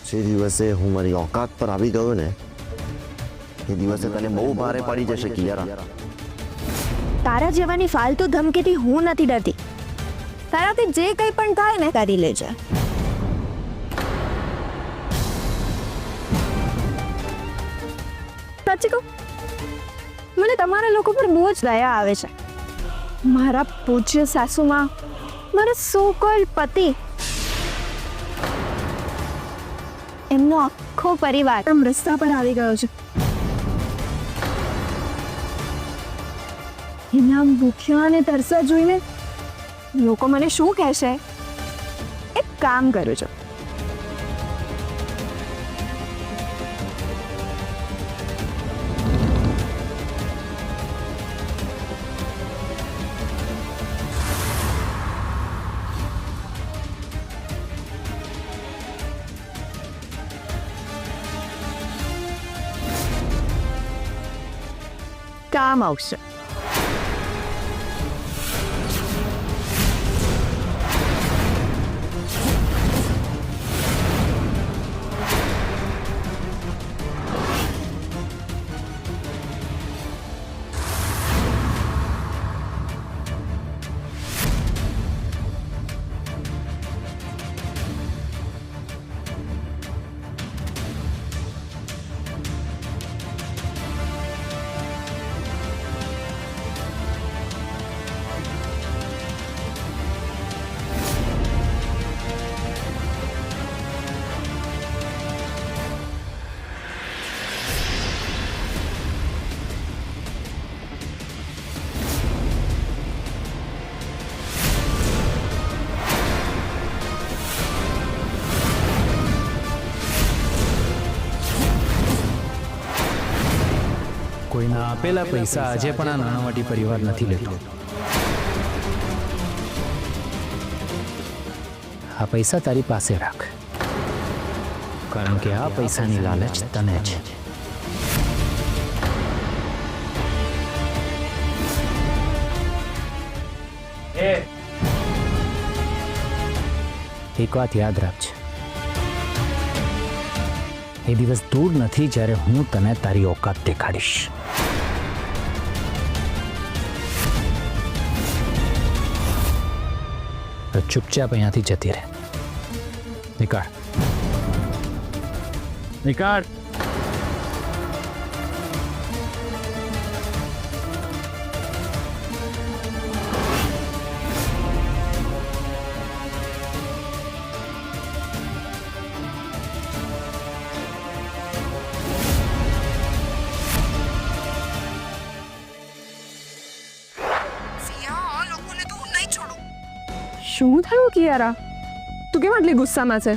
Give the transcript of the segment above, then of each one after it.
જે દિવસે હું મારી ઓકાત પર આવી ગયો ને એ દિવસે તને બહુ ભારે પડી જશે કિયારા. તારા જેવાની ફાલતુ ધમકીથી હું નથી ડરતી. તારાથી જે કંઈ પણ થાય ને કરી લેજે. સાચી કહું, મને તમારા લોકો પર બહુ જ દયા આવે છે. મારા પૂજ્ય સાસુમાં મારા સો કોલ્ડ પતિ, એમનો આખો પરિવાર આમ રસ્તા પર આવી ગયો છે. એમના ભૂખ્યા અને તરસા જોઈને લોકો મને શું કહેશે? એક કામ કરું છું, કામ આવશે. કોઈના આપેલા પૈસા આજે પણ આ નાણાવટી પરિવાર નથી લેતો. આ પૈસા તારી પાસે રાખ, કારણ કે આ પૈસાની લાલચ તને છે. એક વાત યાદ રાખજે, એ દિવસ દૂર નથી જ્યારે હું તને તારી ઓકાત દેખાડીશ. તો ચૂપચાપ અહીંયાથી જતી રહે. નીકાળ. શું થયું કિયારા? તું કેમ આટલી ગુસ્સામાં છે?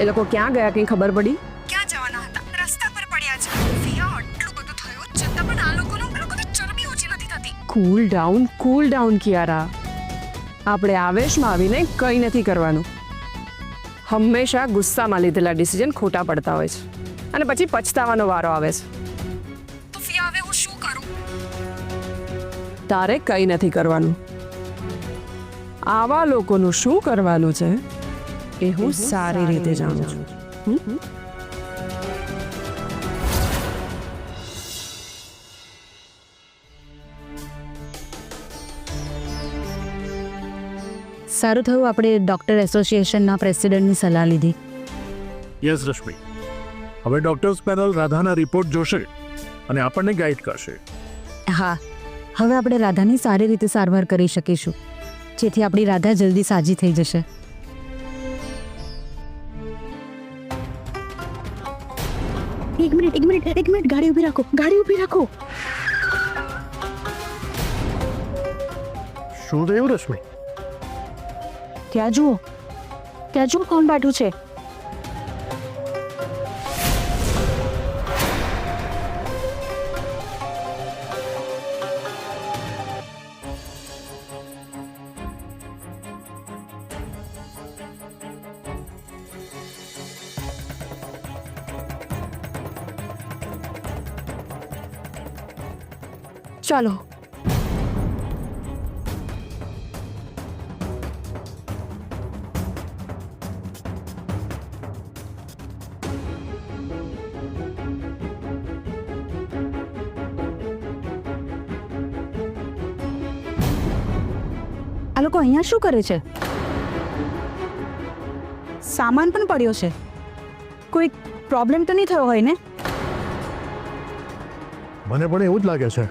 એ લોકો ક્યાં ગયા કંઈ ખબર પડી? ક્યાં જવાના હતા? રસ્તા પર પડ્યા છે. ફિયા, આટલું બધું થયું છતાં પણ આ લોકોની ચરબી ઓછી નથી થતી. Cool down Kiara. આપણે આવેશમાં આવીને કંઈ નથી કરવાનું. હંમેશા ગુસ્સામાં લીધેલા ડિસિઝન ખોટા પડતા હોય છે અને પછી પછતાવાનો વારો આવે છે. તો ફિયા, હવે હું શું કરું? તારે કંઈ નથી કરવાનું. આવા લોકોનું શું કરવાનું છે એ હું સારી રીતે જાણું છું. સારું થયું આપણે ડૉક્ટર એસોસિએશનના પ્રેસિડેન્ટની સલાહ લીધી. યસ રશ્મિ, હવે ડોક્ટર્સ પેનલ રાધાના રિપોર્ટ જોશે અને આપણને ગાઈડ કરશે. હા, હવે આપણે રાધાની સારી રીતે સારવાર કરી શકીશું, જેથી આપણી રાધા જલ્દી સાજી થઈ જશે. એક મિનિટ, ગાડી ઊભી રાખો. શું થયું રશ્મિ? ત્યાં જુઓ કોણ બેઠું છે. ચાલો. આ લોકો અહીંયા શું કરે છે? સામાન પણ પડ્યો છે. કોઈ પ્રોબ્લેમ તો નહીં થયો હોય ને? મને પણ એવું જ લાગે છે.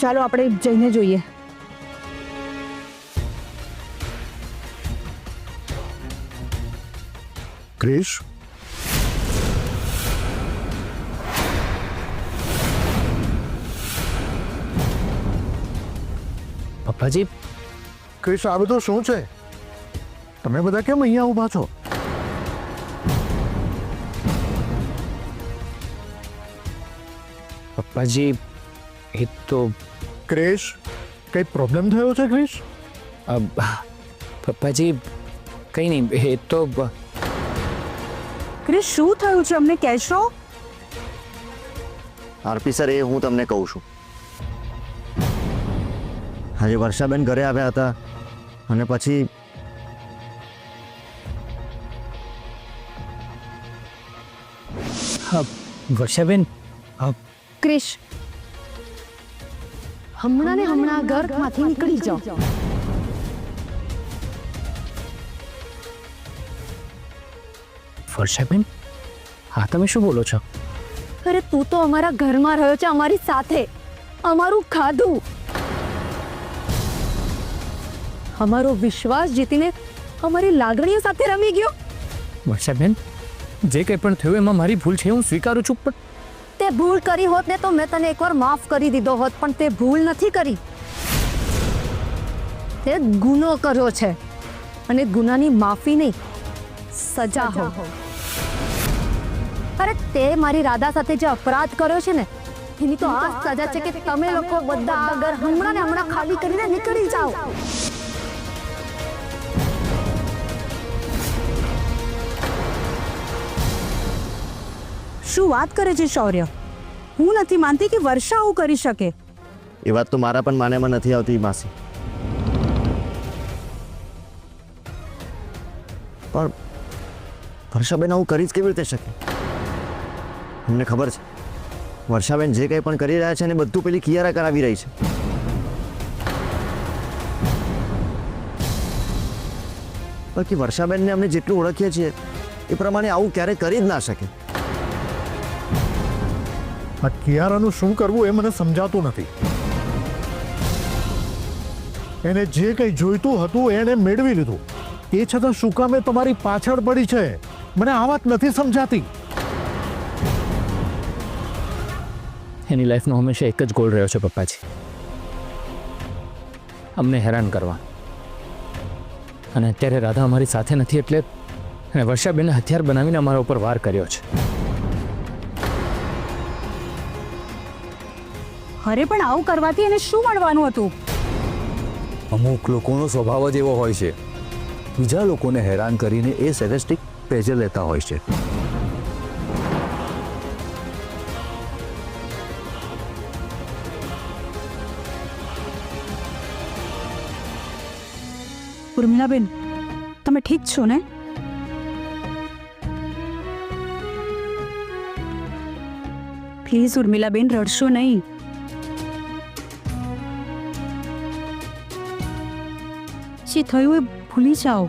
ચાલો આપણે જઈને જોઈએ. ક્રિશ, પપ્પાજી, ક્રિશ, આ બધું શું છે? તમે બધા કેમ અહીંયા ઊભા છો? પપ્પાજી, એ તો ક્રિશ, કઈ પ્રોબ્લેમ થયો છે ક્રિશ? પપ્પાજી કંઈ નહીં, એ તો ક્રિશ, શું થયું છે અમને કહેશો? આરપી સર, એ હું તમને કહું છું. આજે વર્ષાબેન ઘરે આવ્યા હતા અને પછી વર્ષાબેન, ક્રિશ, હમણાં ને હમણાં ઘરમાંથી નીકળી જાઓ. વર્ષાબેન, હા તમે શું બોલો છો? અરે તું તો અમારા ઘરમાં રહ્યો છે, અમારી સાથે, અમારું ખાધું, અમારો વિશ્વાસ જીતીને અમારી લાગણીઓ સાથે રમી ગયો. વર્ષાબેન, જે કંઈ પણ થયું એમાં મારી ભૂલ છે, હું સ્વીકારું છું, પણ તે ભૂલ કરી હોત ને તો મેં તને એકવાર માફ કરી દીધો હોત, પણ તે ભૂલ નથી કરી. તે ગુનો કર્યો છે અને ગુનાની માફી નહીં, સજા હો. અરે તે મારી રાધા સાથે જે અપરાધ કર્યો છે ને, એની તો આ સજા છે કે તમે લોકો બધા આ ઘર હમણાં ને હમણાં ખાલી કરીને નીકળી જાઓ. શું વાત કરે છે શૌર્ય? હું નથી માનતી કે વર્ષા આવું કરી શકે. એ વાત તો મારા પણ માનેમાં નથી આવતી માસી. પણ વર્ષાબેન આવું કરી જ કેવી રીતે શકે? અમને ખબર છે વર્ષાબેન જે કંઈ પણ કરી રહ્યા છે ને બધું પેલી કિયારા કરાવી રહી છે. બાકી વર્ષાબેનને અમને જેટલું ઓળખીએ છીએ એ પ્રમાણે આવું ક્યારેય કરી જ ના શકે. આ કિયારાનું શું કરવું એ મને સમજાતું નથી. એને જે કંઈ જોઈતું હતું એને મેળવી લીધું, એ છતાં શું કામ એ તમારી પાછળ પડી છે? મને આ વાત નથી સમજાતી. એની લાઈફનો હંમેશા એક જ ગોલ રહ્યો છે પપ્પાજી, અમને હેરાન કરવા. અને અત્યારે રાધા અમારી સાથે નથી એટલે અને વર્ષાબેને હથિયાર બનાવીને અમારા ઉપર વાર કર્યો છે. અરે પણ આવું કરવાથી એને શું મળવાનું હતું? અમુક લોકોનો સ્વભાવ જ એવો હોય છે, બીજા લોકોને હેરાન કરીને એ સેડિસ્ટિક પ્લેઝર લેતા હોય છે. ઉર્મિલાબેન, તમે ઠીક છો ને? પ્લીઝ ઉર્મિલાબેન, રડશો નહીં. જે થયું એ ભૂલી જાઓ.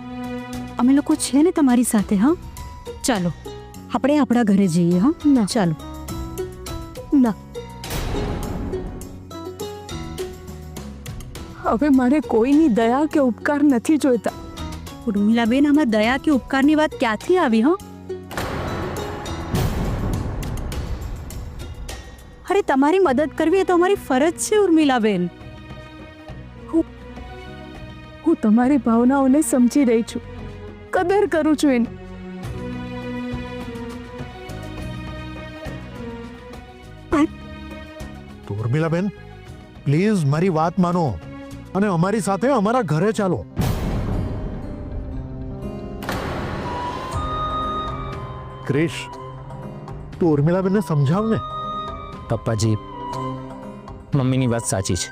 અમે લોકો છે ને તમારી સાથે. હા, ચાલો આપણે આપણા ઘરે જઈએ. હા ના, ચાલો. ના, હવે મારે કોઈની દયા કે ઉપકાર નથી જોઈતા. ઉર્મિલાબેન, આમાં દયા કે ઉપકારની વાત ક્યાંથી આવી? હા, અરે તમારી મદદ કરવી એ તો અમારી ફરજ છે ઉર્મિલાબેન. હું તમારી ભાવનાઓને સમજી રહી છું, કદર કરું છું એની. તો ઉર્મિલાબેન, પ્લીઝ મારી વાત માનો અને અમારી સાથે અમારા ઘરે ચાલો. ક્રિશ, તું ઉર્મિલાબેનને સમજાવ ને. પપ્પાજી, મમ્મીની વાત સાચી છે.